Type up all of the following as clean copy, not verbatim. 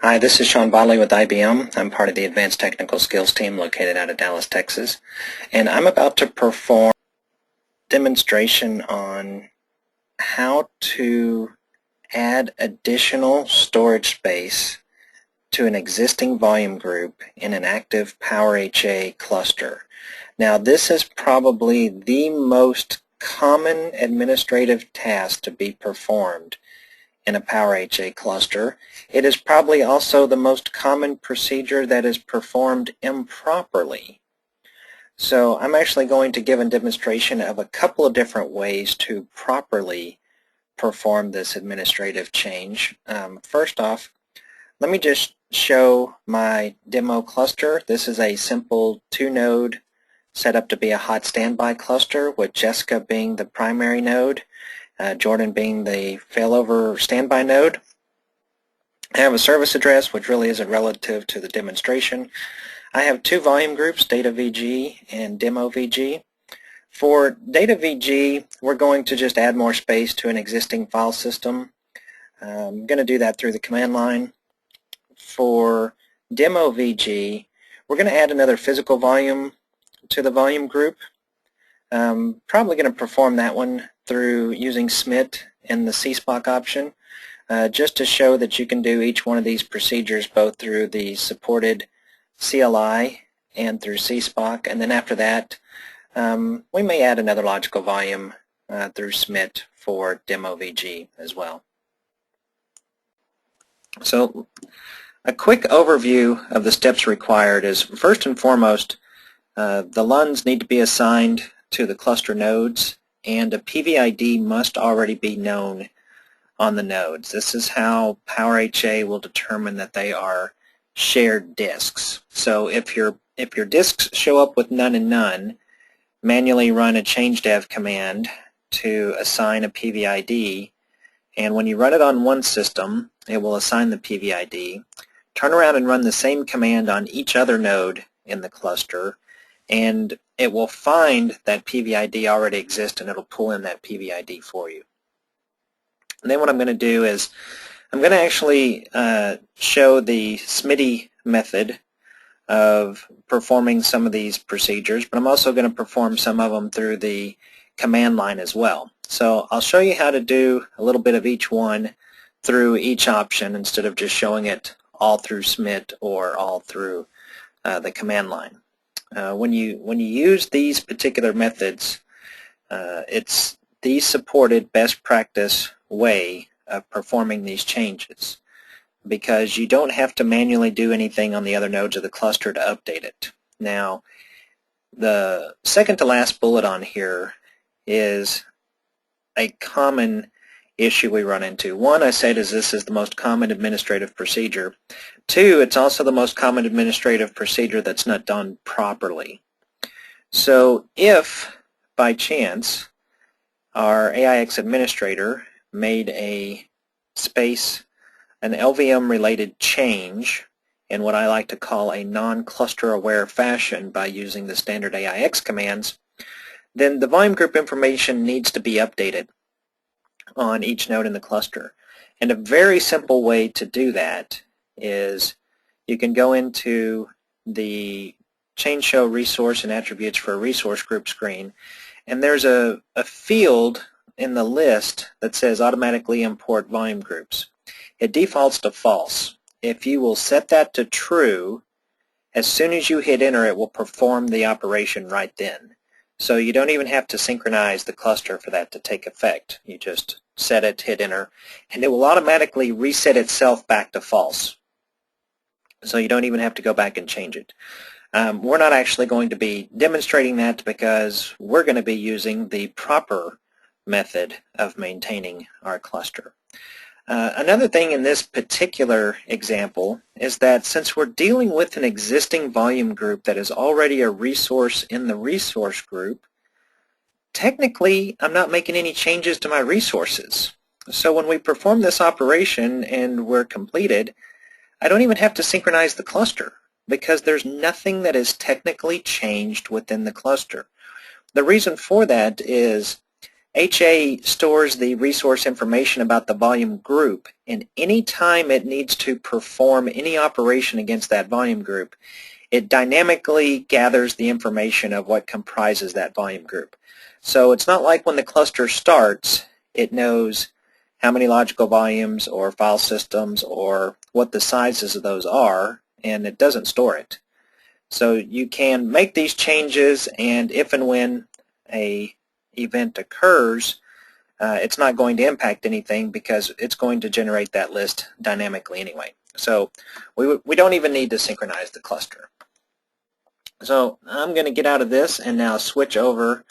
Hi, this is Sean Bodley with IBM. I'm part of the Advanced Technical Skills team located out of Dallas, Texas. And I'm about to perform a demonstration on how to add additional storage space to an existing volume group in an active PowerHA cluster. Now, this is probably the most common administrative task to be performed in a PowerHA cluster. It is probably also the most common procedure that is performed improperly. So I'm actually going to give a demonstration of a couple of different ways to properly perform this administrative change. First off, let me just show my demo cluster. This is a simple 2-node set up to be a hot standby cluster, with Jessica being the primary node, Jordan being the failover standby node. I have a service address, which really isn't relative to the demonstration. I have two volume groups, Data VG and Demo VG. For Data VG, we're going to just add more space to an existing file system. I'm going to do that through the command line. For Demo VG, we're going to add another physical volume to the volume group. Probably going to perform that one through using SMIT and the CSPOC option, just to show that you can do each one of these procedures both through the supported CLI and through CSPOC, and then after that we may add another logical volume through SMIT for Demo VG as well. So a quick overview of the steps required is, first and foremost, the LUNs need to be assigned to the cluster nodes, and a PVID must already be known on the nodes. This is how PowerHA will determine that they are shared disks. So if your disks show up with none and none, manually run a changedev command to assign a PVID, and when you run it on one system, it will assign the PVID. Turn around and run the same command on each other node in the cluster, and it will find that PVID already exists, and it'll pull in that PVID for you. And then what I'm going to do is I'm going to actually show the SMIT method of performing some of these procedures, but I'm also going to perform some of them through the command line as well. So I'll show you how to do a little bit of each one through each option instead of just showing it all through SMIT or all through the command line. When you use these particular methods, it's the supported best practice way of performing these changes, because you don't have to manually do anything on the other nodes of the cluster to update it. Now, the second to last bullet on here is a common issue we run into. One, I said, is this is the most common administrative procedure. Two, it's also the most common administrative procedure that's not done properly. So if, by chance, our AIX administrator made an LVM-related change in what I like to call a non-cluster aware fashion by using the standard AIX commands, then the volume group information needs to be updated on each node in the cluster. And a very simple way to do that is you can go into the Change Show Resource and Attributes for a Resource Group screen, and there's a field in the list that says Automatically Import Volume Groups. It defaults to false. If you will set that to true, as soon as you hit enter, it will perform the operation right then. So you don't even have to synchronize the cluster for that to take effect. You just set it, hit enter, and it will automatically reset itself back to false. So you don't even have to go back and change it. We're not actually going to be demonstrating that because we're going to be using the proper method of maintaining our cluster. Another thing in this particular example is that since we're dealing with an existing volume group that is already a resource in the resource group, technically I'm not making any changes to my resources. So when we perform this operation and we're completed, I don't even have to synchronize the cluster because there's nothing that is technically changed within the cluster. The reason for that is HA stores the resource information about the volume group, and any time it needs to perform any operation against that volume group, it dynamically gathers the information of what comprises that volume group. So it's not like when the cluster starts, it knows how many logical volumes or file systems or what the sizes of those are, and it doesn't store it. So you can make these changes, and if and when a event occurs, it's not going to impact anything because it's going to generate that list dynamically anyway. So we don't even need to synchronize the cluster. So I'm going to get out of this and now switch over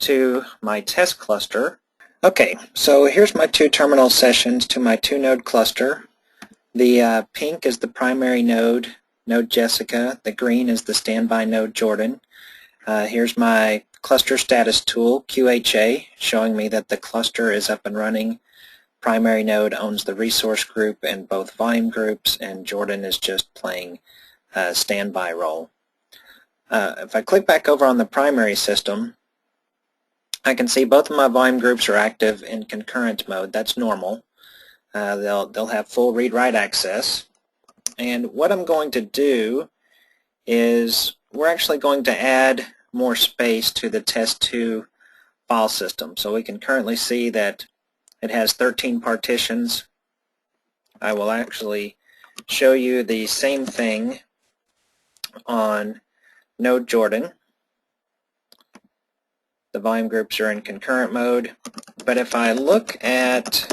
to my test cluster. Okay, so here's my two terminal sessions to my two-node cluster. The pink is the primary node, node Jessica. The green is the standby node Jordan. Here's my cluster status tool, QHA, showing me that the cluster is up and running. Primary node owns the resource group and both volume groups, and Jordan is just playing a standby role. If I click back over on the primary system, I can see both of my volume groups are active in concurrent mode. That's normal. They'll have full read-write access. And what I'm going to do is we're actually going to add more space to the test2 file system. So we can currently see that it has 13 partitions. I will actually show you the same thing on node Jordan. The volume groups are in concurrent mode, but if I look at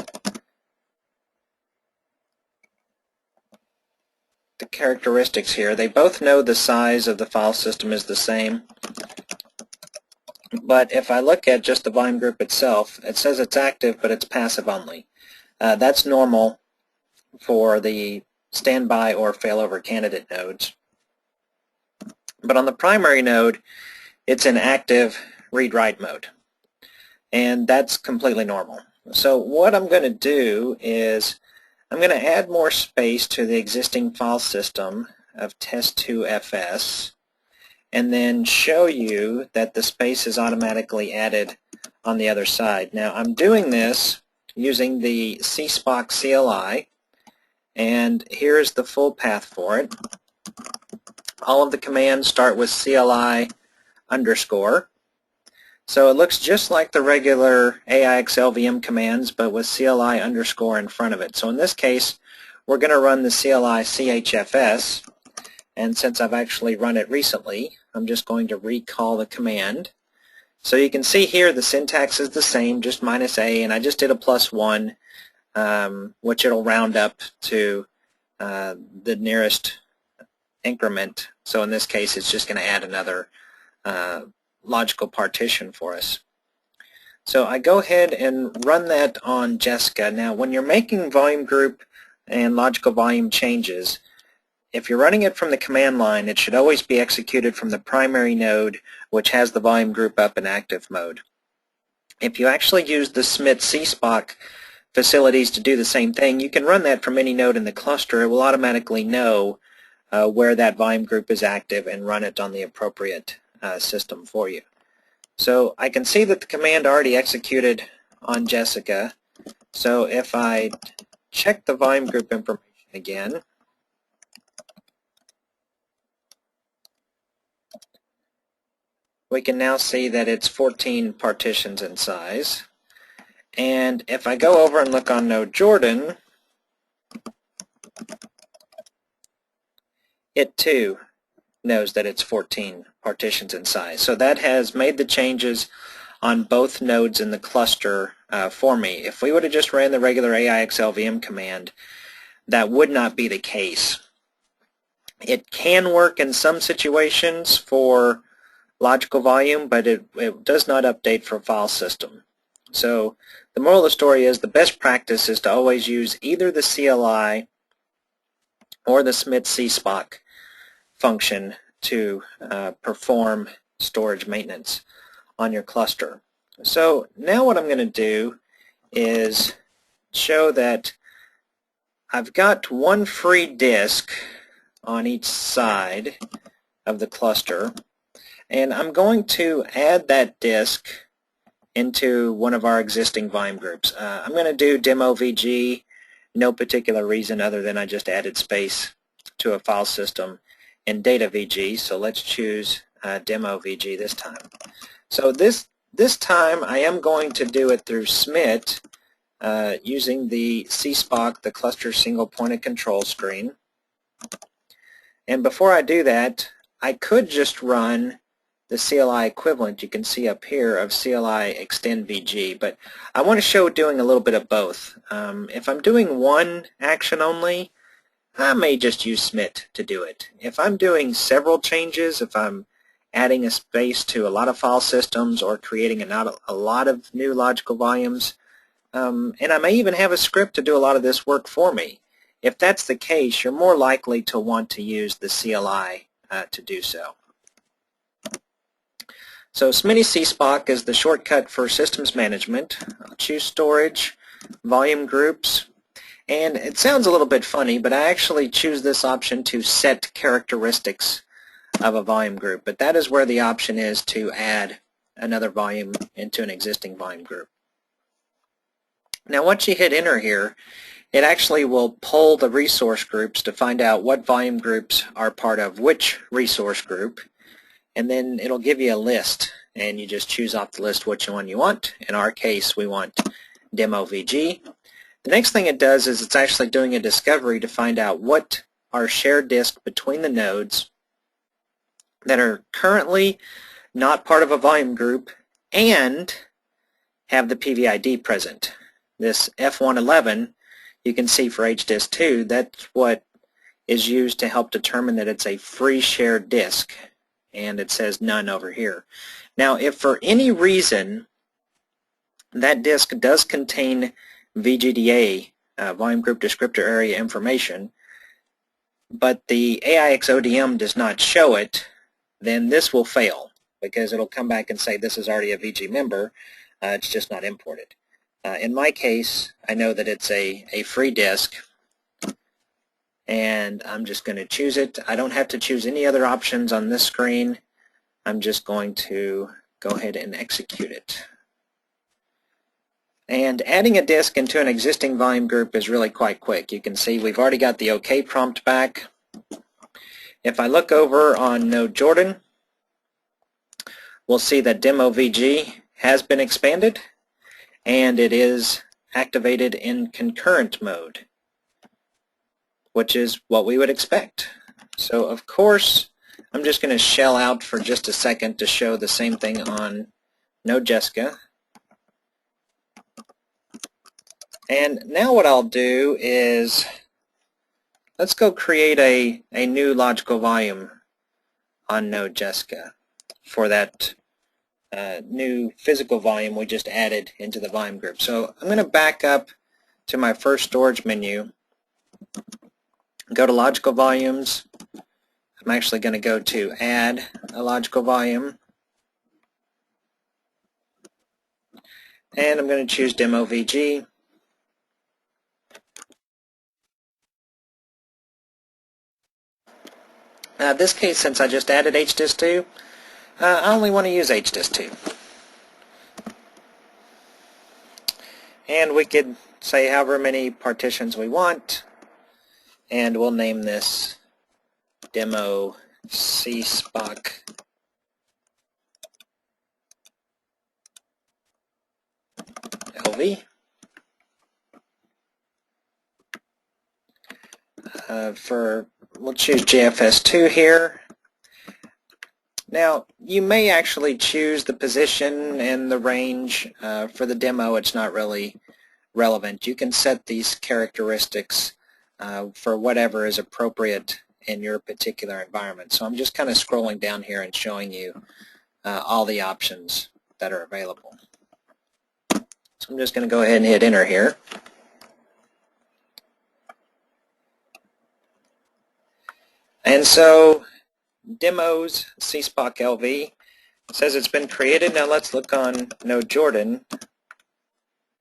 the characteristics here, they both know the size of the file system is the same. But if I look at just the volume group itself, it says it's active, but it's passive only. That's normal for the standby or failover candidate nodes. But on the primary node, it's in active read-write mode. And that's completely normal. So what I'm going to do is I'm going to add more space to the existing file system of test2fs, and then show you that the space is automatically added on the other side. Now I'm doing this using the CSPOC CLI, and here's the full path for it. All of the commands start with CLI underscore. So it looks just like the regular AIX LVM commands, but with CLI underscore in front of it. So in this case, we're going to run the CLI CHFS, and since I've actually run it recently, I'm just going to recall the command. So you can see here the syntax is the same, just -a, and I just did a +1, which it'll round up to the nearest increment. So in this case, it's just going to add another logical partition for us. So I go ahead and run that on Jessica. Now when you're making volume group and logical volume changes, if you're running it from the command line, it should always be executed from the primary node, which has the volume group up in active mode. If you actually use the SMIT CSPOC facilities to do the same thing, you can run that from any node in the cluster. It will automatically know where that volume group is active and run it on the appropriate system for you. So I can see that the command already executed on Jessica. So if I check the volume group information again, we can now see that it's 14 partitions in size. And if I go over and look on node Jordan, it too knows that it's 14 partitions in size. So that has made the changes on both nodes in the cluster for me. If we would have just ran the regular AIX LVM command, that would not be the case. It can work in some situations for logical volume, but it does not update for file system. So the moral of the story is the best practice is to always use either the CLI or the SMIT CSPOC function to perform storage maintenance on your cluster. So now what I'm going to do is show that I've got one free disk on each side of the cluster, and I'm going to add that disk into one of our existing volume groups. I'm going to do demo VG, no particular reason other than I just added space to a file system in data VG, so let's choose demo VG this time. So this time I am going to do it through SMIT using the CSPOC, the cluster single point of control screen. And before I do that, I could just run the CLI equivalent you can see up here of CLI extend VG, but I want to show doing a little bit of both. If I'm doing one action only, I may just use SMIT to do it. If I'm doing several changes, if I'm adding a space to a lot of file systems or creating a lot of new logical volumes, and I may even have a script to do a lot of this work for me. If that's the case, you're more likely to want to use the CLI to do so. So SMIT CSPOC is the shortcut for systems management. I'll choose storage, volume groups, and it sounds a little bit funny, but I actually choose this option to set characteristics of a volume group, but that is where the option is to add another volume into an existing volume group. Now once you hit enter here, it actually will pull the resource groups to find out what volume groups are part of which resource group, and then it'll give you a list, and you just choose off the list which one you want. In our case, we want demo VG. The next thing it does is it's actually doing a discovery to find out what are shared disk between the nodes that are currently not part of a volume group and have the PVID present. This F111 you can see for HDisk2, that's what is used to help determine that it's a free shared disk, and it says none over here. Now if for any reason that disk does contain VGDA, volume group descriptor area information, but the AIX-ODM does not show it, then this will fail because it'll come back and say this is already a VG member, it's just not imported. In my case, I know that it's a free disk, and I'm just going to choose it. I don't have to choose any other options on this screen. I'm just going to go ahead and execute it. And adding a disk into an existing volume group is really quite quick. You can see we've already got the OK prompt back. If I look over on node Jordan, we'll see that demo VG has been expanded, and it is activated in concurrent mode, which is what we would expect. So of course, I'm just going to shell out for just a second to show the same thing on node Jessica. And now what I'll do is, let's go create a new logical volume on node Jessica for that new physical volume we just added into the volume group. So I'm going to back up to my first storage menu, go to logical volumes. I'm actually going to go to add a logical volume, and I'm going to choose demo VG. Now in this case, since I just added HDisk2, I only want to use HDisk2. And we could say however many partitions we want, and we'll name this demo CSPOC LV. We'll choose JFS2 here. Now, you may actually choose the position and the range. For the demo, it's not really relevant. You can set these characteristics for whatever is appropriate in your particular environment. So I'm just kind of scrolling down here and showing you all the options that are available. So I'm just going to go ahead and hit enter here. And so demos CSPOC LV says it's been created. Now let's look on node Jordan,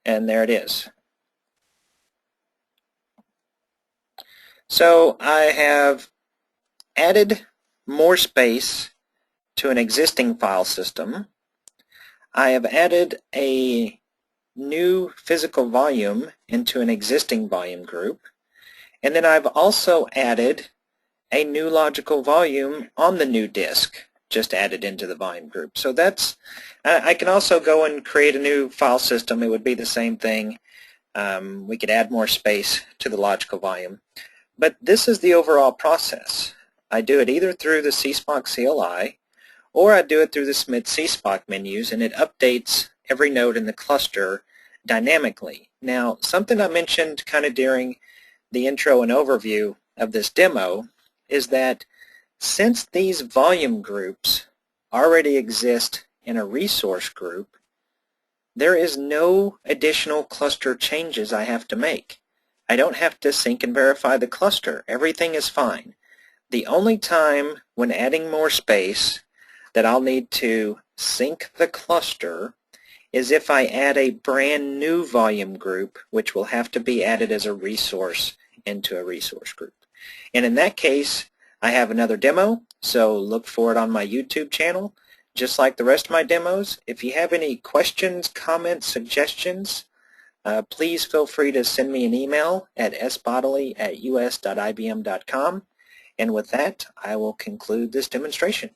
and there it is. So I have added more space to an existing file system. I have added a new physical volume into an existing volume group, and then I've also added a new logical volume on the new disk, just added into the volume group. So that's, I can also go and create a new file system. It would be the same thing. We could add more space to the logical volume. But this is the overall process. I do it either through the CSPOC CLI, or I do it through the Smith CSPOC menus, and it updates every node in the cluster dynamically. Now, something I mentioned kind of during the intro and overview of this demo is that since these volume groups already exist in a resource group, there is no additional cluster changes I have to make. I don't have to sync and verify the cluster. Everything is fine. The only time when adding more space that I'll need to sync the cluster is if I add a brand new volume group, which will have to be added as a resource into a resource group. And in that case, I have another demo, so look for it on my YouTube channel. Just like the rest of my demos, if you have any questions, comments, suggestions, please feel free to send me an email at sbodley@us.ibm.com. And with that, I will conclude this demonstration.